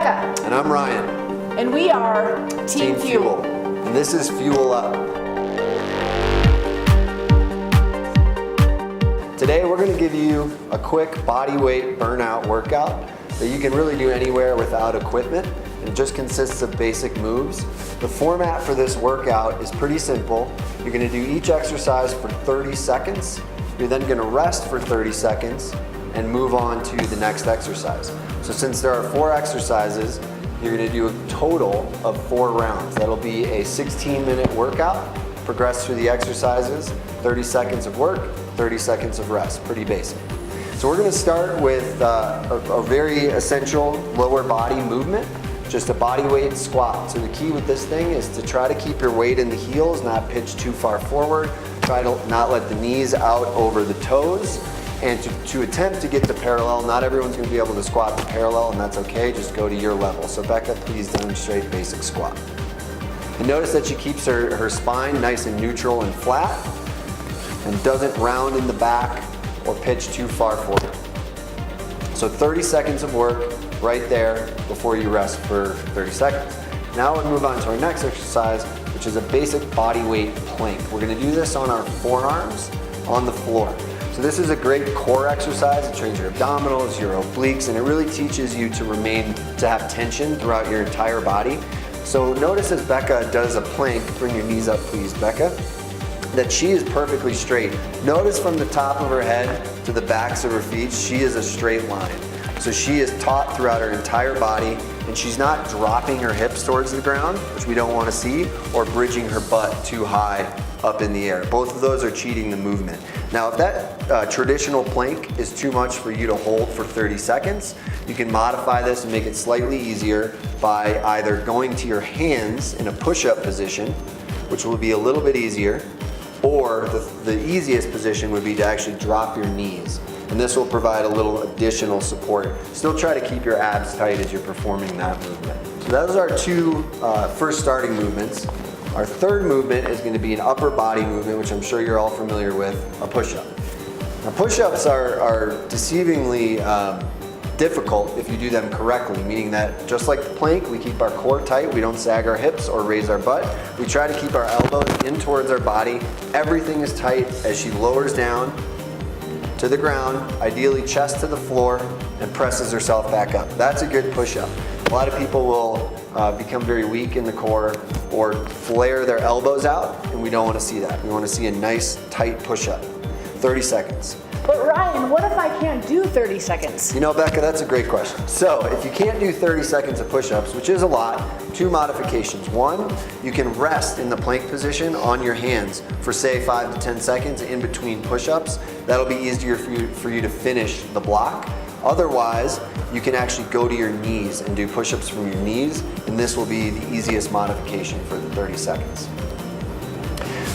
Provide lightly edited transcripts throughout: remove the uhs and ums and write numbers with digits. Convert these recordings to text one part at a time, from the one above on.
Becca. And I'm Ryan. And we are Team Fuel. And this is Fuel Up. Today we're going to give you a quick body weight burnout workout that you can really do anywhere without equipment. It just consists of basic moves. The format for this workout is pretty simple. You're going to do each exercise for 30 seconds. You're then going to rest for 30 seconds and move on to the next exercise. So since there are 4 exercises, you're going to do a total of 4 rounds. That'll be a 16-minute workout. Progress through the exercises, 30 seconds of work, 30 seconds of rest. Pretty basic. So we're going to start with a very essential lower body movement, just a body weight squat. So the key with this thing is to try to keep your weight in the heels, not pitch too far forward. Try to not let the knees out over the toes, and to attempt to get to parallel. Not everyone's going to be able to squat to parallel, and that's okay. Just go to your level. So Becca, please demonstrate basic squat. And notice that she keeps her spine nice and neutral and flat, and doesn't round in the back or pitch too far forward. So 30 seconds of work right there before you rest for 30 seconds. Now we'll move on to our next exercise, which is a basic body weight plank. We're going to do this on our forearms on the floor. So this is a great core exercise. It trains your abdominals, your obliques, and it really teaches you to have tension throughout your entire body. So notice as Becca does a plank, bring your knees up please, Becca, that she is perfectly straight. Notice from the top of her head to the backs of her feet, she is a straight line. So she is taut throughout her entire body, and she's not dropping her hips towards the ground, which we don't want to see, or bridging her butt too high up in the air. Both of those are cheating the movement. Now, if that traditional plank is too much for you to hold for 30 seconds, you can modify this and make it slightly easier by either going to your hands in a push-up position, which will be a little bit easier, or the easiest position would be to actually drop your knees. And this will provide a little additional support. Still try to keep your abs tight as you're performing that movement. So those are our 2 first starting movements. Our third movement is going to be an upper body movement, which I'm sure you're all familiar with, a push-up. Now push-ups are deceivingly difficult if you do them correctly, meaning that just like the plank, we keep our core tight, we don't sag our hips or raise our butt. We try to keep our elbows in towards our body. Everything is tight as she lowers down to the ground, ideally chest to the floor, and presses herself back up. That's a good push-up. A lot of people will become very weak in the core or flare their elbows out, and we don't want to see that. We want to see a nice tight push-up. 30 seconds. But Ryan, what if I can't do 30 seconds? You know, Becca, that's a great question. So if you can't do 30 seconds of push-ups, which is a lot, 2 modifications. 1, you can rest in the plank position on your hands for say 5 to 10 seconds in between push-ups. That'll be easier for you to finish the block. Otherwise, you can actually go to your knees and do push-ups from your knees, and this will be the easiest modification for the 30 seconds.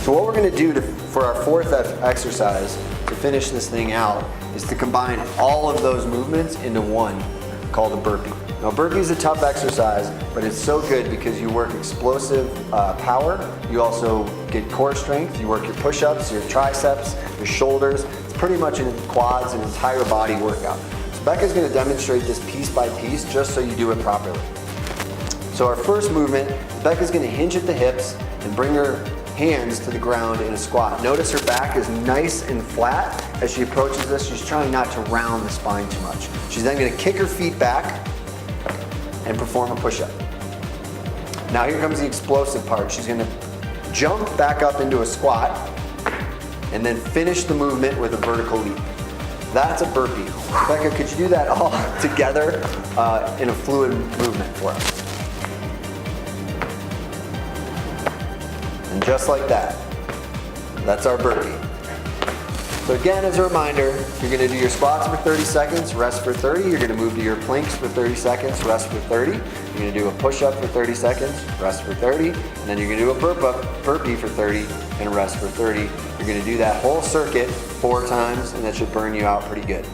So what we're going to do for our 4th exercise to finish this thing out is to combine all of those movements into one called a burpee. Now burpee is a tough exercise, but it's so good because you work explosive power, you also get core strength, you work your push-ups, your triceps, your shoulders. It's pretty much in quads, an entire body workout. So Becca's going to demonstrate this piece by piece just so you do it properly. So our first movement, Becca's going to hinge at the hips and bring her hands to the ground in a squat. Notice her back is nice and flat. As she approaches this, she's trying not to round the spine too much. She's then going to kick her feet back and perform a push-up. Now here comes the explosive part. She's going to jump back up into a squat and then finish the movement with a vertical leap. That's a burpee. Becca, could you do that all together in a fluid movement for us? And just like that, that's our burpee. So again, as a reminder, you're going to do your squats for 30 seconds, rest for 30. You're going to move to your planks for 30 seconds, rest for 30. You're going to do a push-up for 30 seconds, rest for 30. And then you're going to do a burpee for 30 and rest for 30. You're going to do that whole circuit 4 times, and that should burn you out pretty good.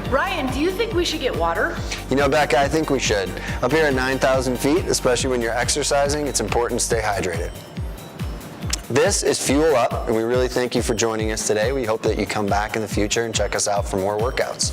Ryan, do you think we should get water? You know, Becca, I think we should. Up here at 9,000 feet, especially when you're exercising, it's important to stay hydrated. This is Fuel Up, and we really thank you for joining us today. We hope that you come back in the future and check us out for more workouts.